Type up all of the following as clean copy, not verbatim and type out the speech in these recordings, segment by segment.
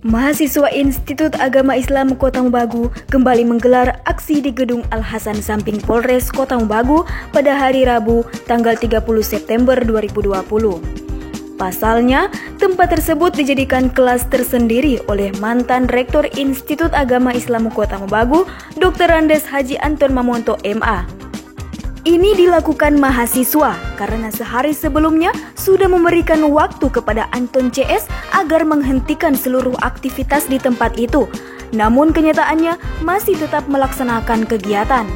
Mahasiswa Institut Agama Islam Kota Mobagu kembali menggelar aksi di Gedung Al-Hasan samping Polres Kota Mobagu pada hari Rabu, tanggal 30 September 2020. Pasalnya, tempat tersebut dijadikan kelas tersendiri oleh mantan Rektor Institut Agama Islam Kota Mobagu, Dr. Andes Haji Anton Mamonto MA. Ini dilakukan mahasiswa karena sehari sebelumnya sudah memberikan waktu kepada Anton CS agar menghentikan seluruh aktivitas di tempat itu. Namun kenyataannya masih tetap melaksanakan kegiatan.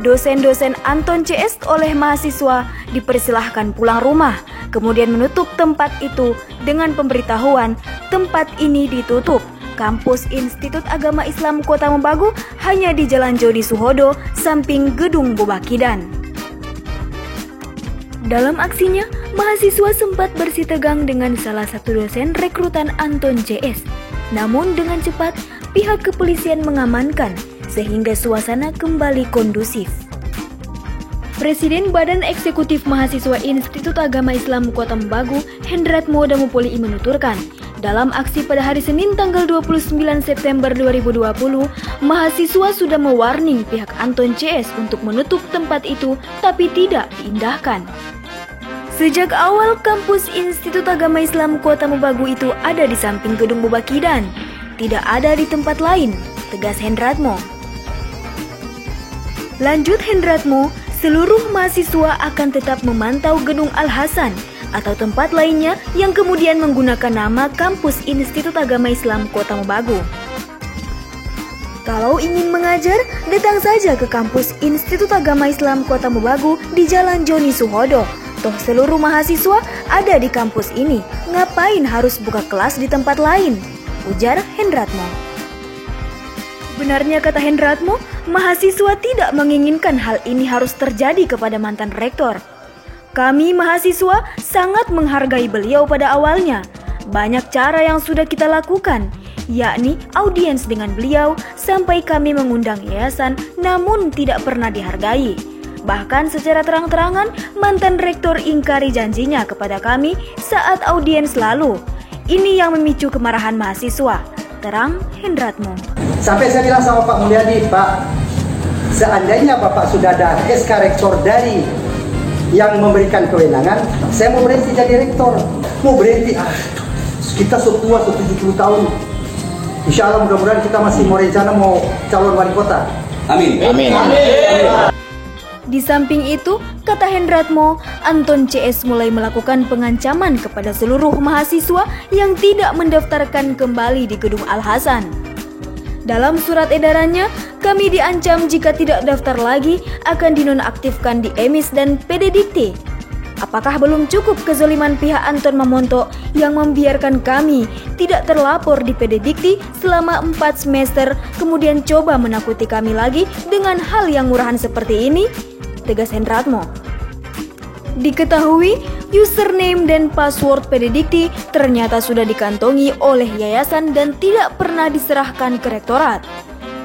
Dosen-dosen Anton CS oleh mahasiswa dipersilahkan pulang rumah, kemudian menutup tempat itu dengan pemberitahuan tempat ini ditutup. Kampus Institut Agama Islam Kota Mobagu hanya di Jalan Jody Suhodo, samping Gedung Bobakidan. Dalam aksinya, mahasiswa sempat bersih tegang dengan salah satu dosen rekrutan Anton CS. Namun dengan cepat, pihak kepolisian mengamankan, sehingga suasana kembali kondusif. Presiden Badan Eksekutif Mahasiswa Institut Agama Islam Kota Mobagu, Hendratmo Damopoli menuturkan, dalam aksi pada hari Senin tanggal 29 September 2020, mahasiswa sudah mewarning pihak Anton CS untuk menutup tempat itu, tapi tidak diindahkan. Sejak awal kampus Institut Agama Islam Kota Mobagu itu ada di samping Gedung Bobakidan, tidak ada di tempat lain, tegas Hendratmo. Lanjut Hendratmo, seluruh mahasiswa akan tetap memantau Gedung Al-Hasan atau tempat lainnya yang kemudian menggunakan nama Kampus Institut Agama Islam Kota Mobagu. Kalau ingin mengajar, datang saja ke Kampus Institut Agama Islam Kota Mobagu di Jalan Jody Suhodo. Toh seluruh mahasiswa ada di kampus ini, ngapain harus buka kelas di tempat lain? Ujar Hendratmo. Benarnya kata Hendratmo, mahasiswa tidak menginginkan hal ini harus terjadi kepada mantan rektor. Kami mahasiswa sangat menghargai beliau pada awalnya. Banyak cara yang sudah kita lakukan, yakni audiens dengan beliau sampai kami mengundang yayasan namun tidak pernah dihargai. Bahkan secara terang-terangan mantan rektor ingkari janjinya kepada kami saat audiens lalu. Ini yang memicu kemarahan mahasiswa, terang Hendratmo. Sampai saya bilang sama Pak Mulyadi, Pak, seandainya Bapak sudah ada SK rektor dari yang memberikan kewenangan, saya mau berhenti jadi rektor. Mau berhenti, kita setua 70 tahun. Insya Allah mudah-mudahan kita masih mau rencana mau calon wali kota. Amin. Amin. Amin. Di samping itu, kata Hendratmo, Anton CS mulai melakukan pengancaman kepada seluruh mahasiswa yang tidak mendaftarkan kembali di Gedung Al-Hasan. Dalam surat edarannya, kami diancam jika tidak daftar lagi akan dinonaktifkan di EMIS dan PD Dikti. Apakah belum cukup kezaliman pihak Anton Mamonto yang membiarkan kami tidak terlapor di PD Dikti selama 4 semester, kemudian coba menakuti kami lagi dengan hal yang murahan seperti ini? Tegas Hendratmo. Diketahui, username dan password PD Dikti ternyata sudah dikantongi oleh yayasan dan tidak pernah diserahkan ke rektorat.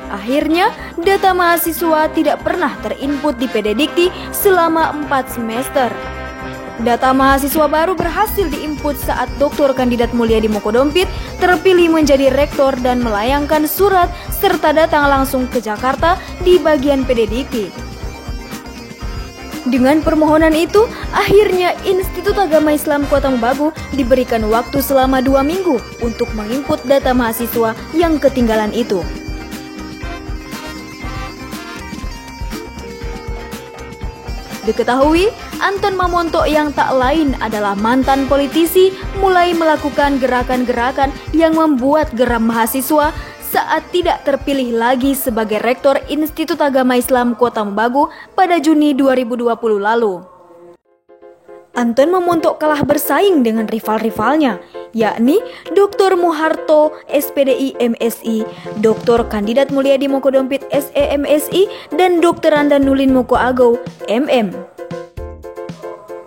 Akhirnya, data mahasiswa tidak pernah terinput di PD Dikti selama 4 semester. Data mahasiswa baru berhasil diinput saat Dr. Kandidat Mulyadi Mokodompit terpilih menjadi rektor dan melayangkan surat serta datang langsung ke Jakarta di bagian PD Dikti. Dengan permohonan itu, akhirnya Institut Agama Islam Kota Mobagu diberikan waktu selama 2 minggu untuk menginput data mahasiswa yang ketinggalan itu. Diketahui, Anton Mamonto yang tak lain adalah mantan politisi mulai melakukan gerakan-gerakan yang membuat geram mahasiswa saat tidak terpilih lagi sebagai Rektor Institut Agama Islam Kota Mobagu pada Juni 2020 lalu. Anton Mamonto kalah bersaing dengan rival-rivalnya, yakni Dr. Moharto SPDI MSI, Dr. Kandidat Mulyadi Mokodompit SE MSI, dan Dr. Anda Nulin Moko Ago MM.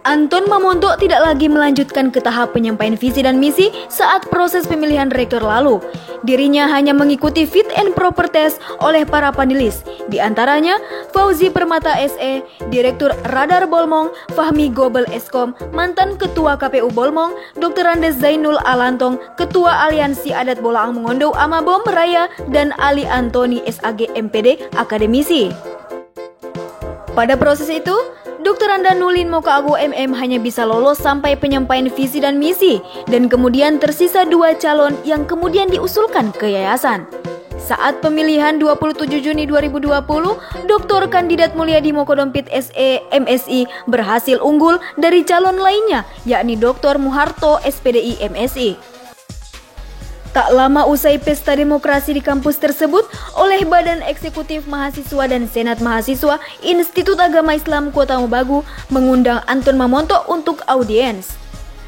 Anton Mamonto tidak lagi melanjutkan ke tahap penyampaian visi dan misi saat proses pemilihan rektor lalu. Dirinya hanya mengikuti fit and proper test oleh para panelis, di antaranya Fauzi Permata SE, Direktur Radar Bolmong, Fahmi Gobel Eskom, mantan Ketua KPU Bolmong, Dr. Andes Zainul Alantong, Ketua Aliansi Adat Bolaang Mongondo Amabom Raya, dan Ali Antoni SAG MPD, akademisi. Pada proses itu, Dr. Anda Nulin Moka Agu MM hanya bisa lolos sampai penyampaian visi dan misi, dan kemudian tersisa 2 calon yang kemudian diusulkan ke yayasan. Saat pemilihan 27 Juni 2020, Dr. Kandidat Mulyadi Mokodompit SE MSI berhasil unggul dari calon lainnya, yakni Dr. Muharto SPDI MSI. Tak lama usai pesta demokrasi di kampus tersebut, oleh Badan Eksekutif Mahasiswa dan Senat Mahasiswa, Institut Agama Islam Kota Mobagu mengundang Anton Mamonto untuk audiens.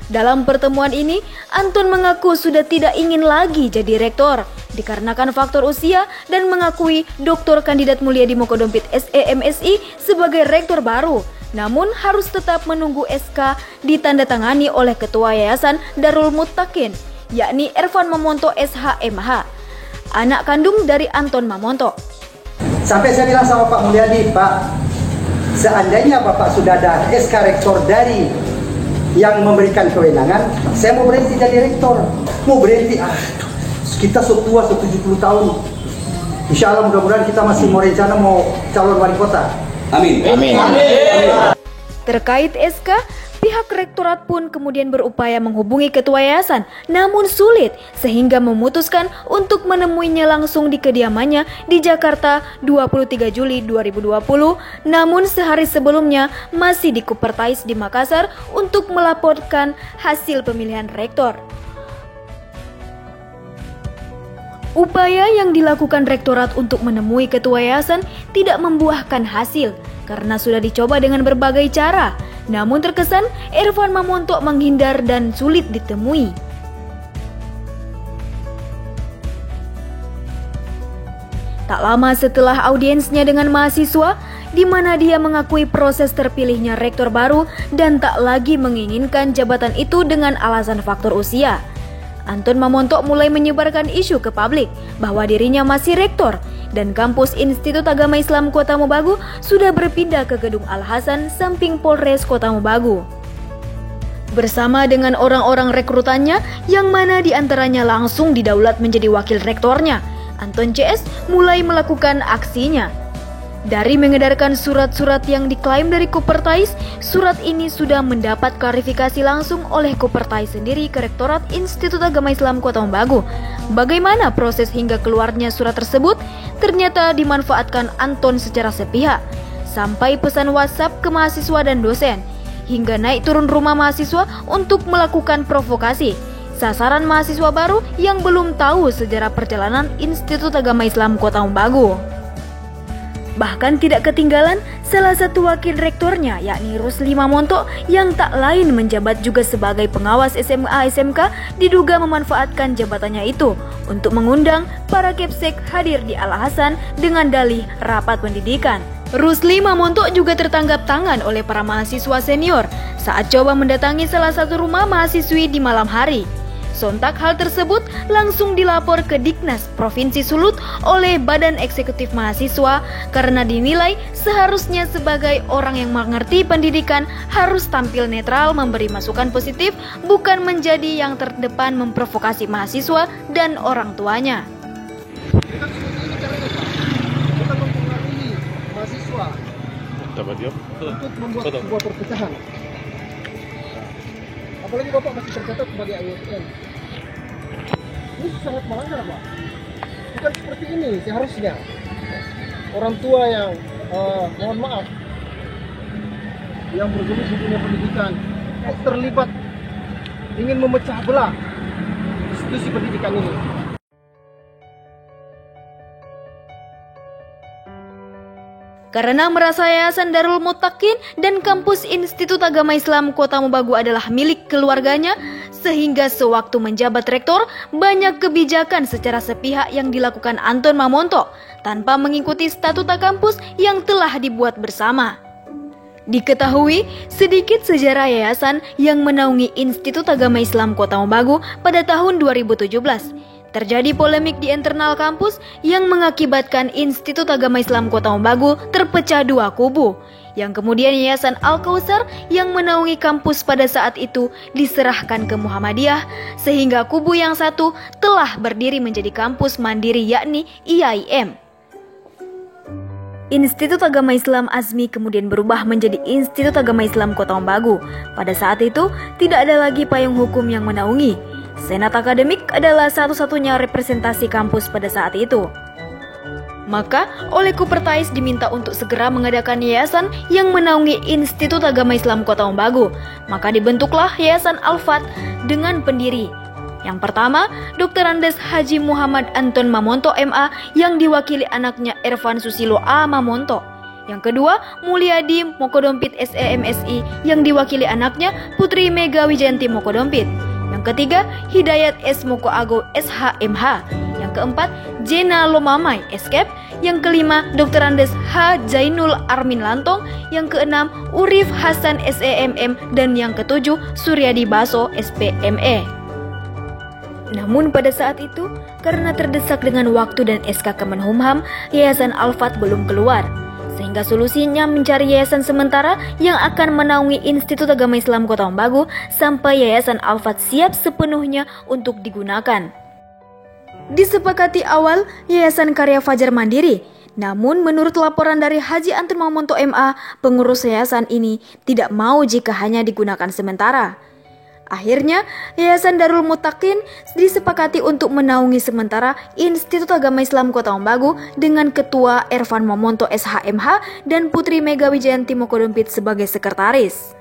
Dalam pertemuan ini, Anton mengaku sudah tidak ingin lagi jadi rektor, dikarenakan faktor usia, dan mengakui Dr. Kandidat Mulyadi Mokodompit SE MSI sebagai rektor baru. Namun harus tetap menunggu SK ditandatangani oleh Ketua Yayasan Darul Muttaqin, yakni Ervan Mamonto SHMH, anak kandung dari Anton Mamonto. Sampai saya bilang sama Pak Mulyadi, Pak, seandainya Bapak sudah ada SK rektor dari yang memberikan kewenangan, saya mau berhenti jadi rektor. Mau berhenti, kita setua 70 tahun. Insya Allah mudah-mudahan kita masih mau rencana mau calon wali kota. Amin. Amin. Terkait SK, pihak rektorat pun kemudian berupaya menghubungi ketua yayasan, namun sulit sehingga memutuskan untuk menemuinya langsung di kediamannya di Jakarta 23 Juli 2020. Namun sehari sebelumnya masih di Kupertais di Makassar untuk melaporkan hasil pemilihan rektor. Upaya yang dilakukan rektorat untuk menemui ketua yayasan tidak membuahkan hasil karena sudah dicoba dengan berbagai cara. Namun terkesan Ervan Mamonto menghindar dan sulit ditemui. Tak lama setelah audiensnya dengan mahasiswa, di mana dia mengakui proses terpilihnya rektor baru dan tak lagi menginginkan jabatan itu dengan alasan faktor usia, Anton Mamonto mulai menyebarkan isu ke publik bahwa dirinya masih rektor dan kampus Institut Agama Islam Kota Mobagu sudah berpindah ke Gedung Al-Hasan samping Polres Kota Mobagu. Bersama dengan orang-orang rekrutannya yang mana diantaranya langsung didaulat menjadi wakil rektornya, Anton CS mulai melakukan aksinya. Dari mengedarkan surat-surat yang diklaim dari Kupertais, surat ini sudah mendapat klarifikasi langsung oleh Kupertais sendiri ke Rektorat Institut Agama Islam Kota Mobagu. Bagaimana proses hingga keluarnya surat tersebut? Ternyata dimanfaatkan Anton secara sepihak. Sampai pesan WhatsApp ke mahasiswa dan dosen, hingga naik turun rumah mahasiswa untuk melakukan provokasi. Sasaran mahasiswa baru yang belum tahu sejarah perjalanan Institut Agama Islam Kota Mobagu. Bahkan tidak ketinggalan salah satu wakil rektornya, yakni Rusli Mamonto, yang tak lain menjabat juga sebagai pengawas SMA-SMK, diduga memanfaatkan jabatannya itu untuk mengundang para kepsek hadir di Al-Hasan dengan dalih rapat pendidikan. Rusli Mamonto juga tertangkap tangan oleh para mahasiswa senior saat coba mendatangi salah satu rumah mahasiswi di malam hari. Sontak hal tersebut langsung dilapor ke Diknas Provinsi Sulut oleh Badan Eksekutif Mahasiswa karena dinilai seharusnya sebagai orang yang mengerti pendidikan harus tampil netral memberi masukan positif, bukan menjadi yang terdepan memprovokasi mahasiswa dan orang tuanya. Bukan mempengaruhi mahasiswa untuk membuat sebuah perpecahan. Apalagi Bapak masih tercatat sebagai ASN. Ini sangat melanggar, Pak. Bukan seperti ini seharusnya. Orang tua yang, mohon maaf, yang bergelut di dunia pendidikan, terlibat ingin memecah belah institusi pendidikan ini. Karena merasa Yayasan Darul Muttaqin dan kampus Institut Agama Islam Kota Mobagu adalah milik keluarganya, sehingga sewaktu menjabat rektor, banyak kebijakan secara sepihak yang dilakukan Anton Mamonto tanpa mengikuti statuta kampus yang telah dibuat bersama. Diketahui sedikit sejarah yayasan yang menaungi Institut Agama Islam Kota Mobagu pada tahun 2017. Terjadi polemik di internal kampus yang mengakibatkan Institut Agama Islam Kota Mobagu terpecah dua kubu, yang kemudian Yayasan Al-Kautsar yang menaungi kampus pada saat itu diserahkan ke Muhammadiyah, sehingga kubu yang satu telah berdiri menjadi kampus mandiri yakni IAIM. Institut Agama Islam Azmi kemudian berubah menjadi Institut Agama Islam Kota Mobagu. Pada saat itu, tidak ada lagi payung hukum yang menaungi. Senat Akademik adalah satu-satunya representasi kampus pada saat itu. Maka, oleh Kupertais diminta untuk segera mengadakan yayasan yang menaungi Institut Agama Islam Kota Mobagu. Maka dibentuklah Yayasan Al-Fat dengan pendiri. Yang pertama, Dr. Andes Haji Muhammad Anton Mamonto MA yang diwakili anaknya Ervan Susilo A. Mamonto. Yang kedua, Mulyadi Mokodompit SEMSI yang diwakili anaknya Putri Mega Wijayanti Mokodompit. Yang ketiga, Hidayat S. Mokoago SHMH. Yang keempat, Jena Lomamai Eskep. Yang kelima, Dr. Andes H. Zainul Armin Lantong. Yang keenam, Urif Hasan SEMM. Dan yang ketujuh, Suryadi Baso SPME. Namun pada saat itu, karena terdesak dengan waktu dan SK Kemenhumham, Yayasan Al-Fat belum keluar. Sehingga solusinya mencari yayasan sementara yang akan menaungi Institut Agama Islam Kota Mobagu sampai Yayasan Al-Fat siap sepenuhnya untuk digunakan. Disepakati awal Yayasan Karya Fajar Mandiri. Namun menurut laporan dari Haji Anton Mamonto MA, pengurus yayasan ini tidak mau jika hanya digunakan sementara. Akhirnya, Yayasan Darul Muttaqin disepakati untuk menaungi sementara Institut Agama Islam Kota Mobagu dengan Ketua Ervan Mamonto SHMH dan Putri Mega Wijayanti Mokodompit sebagai sekretaris.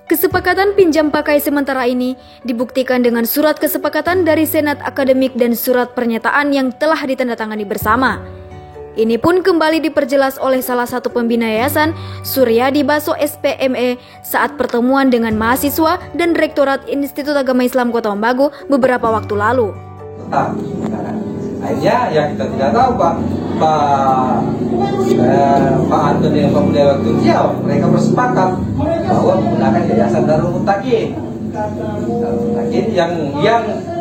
Kesepakatan pinjam pakai sementara ini dibuktikan dengan surat kesepakatan dari Senat Akademik dan surat pernyataan yang telah ditandatangani bersama. Ini pun kembali diperjelas oleh salah satu pembina yayasan, Suryadi Baso SPME, saat pertemuan dengan mahasiswa dan Rektorat Institut Agama Islam Kota Mobagu beberapa waktu lalu. Akhirnya ya kita tidak tahu Pak Anton yang pemuda waktu itu, ya mereka bersepakat bahwa menggunakan Yayasan Darul Muttaqin.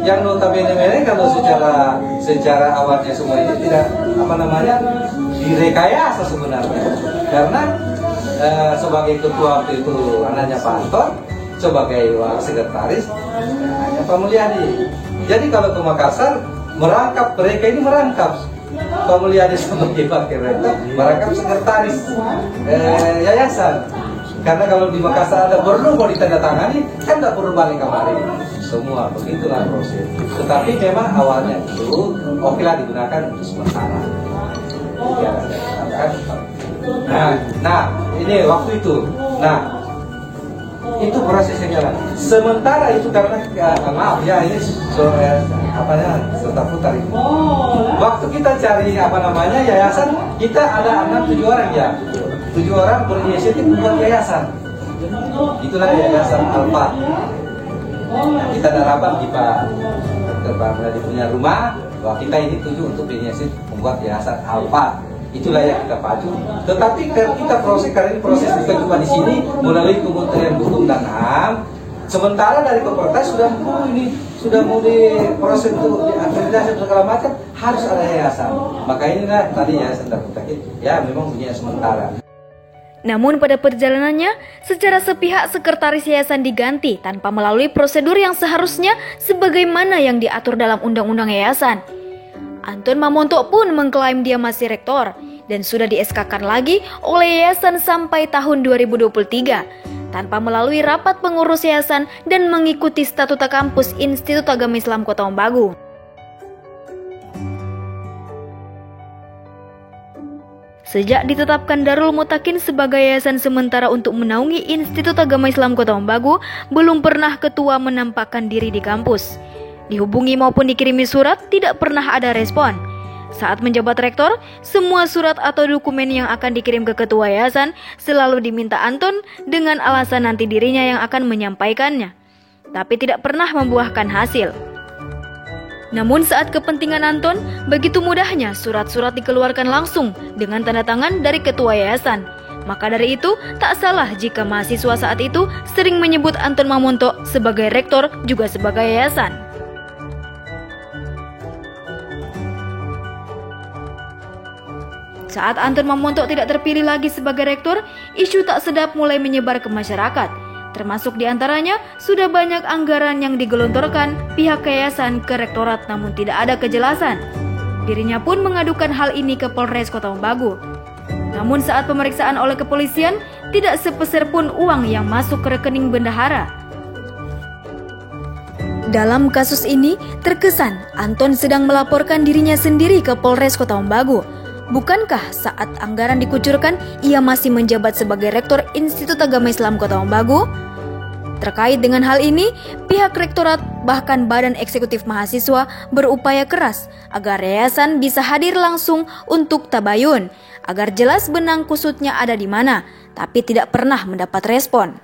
Yang notabene kalau secara awalnya semua ini tidak direkayasa sebenarnya, karena sebagai ketua waktu itu anaknya Pak Anton, sebagai sekretaris hanya Pak Mulyadi. Jadi kalau ke Makassar merangkap, mereka ini merangkap Pak Mulyadi sebagai wakil rektor, merangkap sekretaris yayasan. Karena kalau di Makassar ada perlu mau ditandatangani, kan tidak perlu balik kemari. Semua begitulah proses. Tetapi memang awalnya itu okelah digunakan untuk sementara. Nah, ini waktu itu. Nah, itu prosesnya jalan. Sementara itu karena maaf ya, ini serta putar ini. Waktu kita cari yayasan, kita ada 6-7 orang ya. 7 orang berinisiatif membuat yayasan. Itulah Yayasan Al-Fat. Nah, kita harapan di Pak Dr. punya rumah bahwa kita ini tuju untuk berinisiatif membuat Yayasan Al-Fat. Itulah yang kita pacu. Tetapi kita proses, karena ini proses bukan cuma di sini, melalui Kementerian Hukum dan HAM. Sementara dari Kupertais sudah mau diproses untuk diakreditasi segala macam, harus ada yayasan. Maka inilah tadi Yayasan Darul Muttaqin ya memang punya sementara. Namun pada perjalanannya, secara sepihak sekretaris yayasan diganti tanpa melalui prosedur yang seharusnya sebagaimana yang diatur dalam undang-undang yayasan. Anton Mamonto pun mengklaim dia masih rektor dan sudah di-SK-kan lagi oleh yayasan sampai tahun 2023 tanpa melalui rapat pengurus yayasan dan mengikuti statuta kampus Institut Agama Islam Kota Mobagu. Sejak ditetapkan Darul Muttaqin sebagai yayasan sementara untuk menaungi Institut Agama Islam Kota Mobagu, belum pernah ketua menampakkan diri di kampus. Dihubungi maupun dikirimi surat, tidak pernah ada respon. Saat menjabat rektor, semua surat atau dokumen yang akan dikirim ke ketua yayasan selalu diminta Anton dengan alasan nanti dirinya yang akan menyampaikannya. Tapi tidak pernah membuahkan hasil. Namun saat kepentingan Anton, begitu mudahnya surat-surat dikeluarkan langsung dengan tanda tangan dari ketua yayasan. Maka dari itu, tak salah jika mahasiswa saat itu sering menyebut Anton Mamonto sebagai rektor juga sebagai yayasan. Saat Anton Mamonto tidak terpilih lagi sebagai rektor, isu tak sedap mulai menyebar ke masyarakat. Termasuk diantaranya, sudah banyak anggaran yang digelontorkan pihak yayasan ke rektorat namun tidak ada kejelasan. Dirinya pun mengadukan hal ini ke Polres Kota Mobagu. Namun saat pemeriksaan oleh kepolisian, tidak sepeser pun uang yang masuk ke rekening bendahara. Dalam kasus ini, terkesan Anton sedang melaporkan dirinya sendiri ke Polres Kota Mobagu. Bukankah saat anggaran dikucurkan, ia masih menjabat sebagai Rektor Institut Agama Islam Kota Mobagu? Terkait dengan hal ini, pihak rektorat bahkan Badan Eksekutif Mahasiswa berupaya keras agar yayasan bisa hadir langsung untuk tabayun, agar jelas benang kusutnya ada di mana, tapi tidak pernah mendapat respon.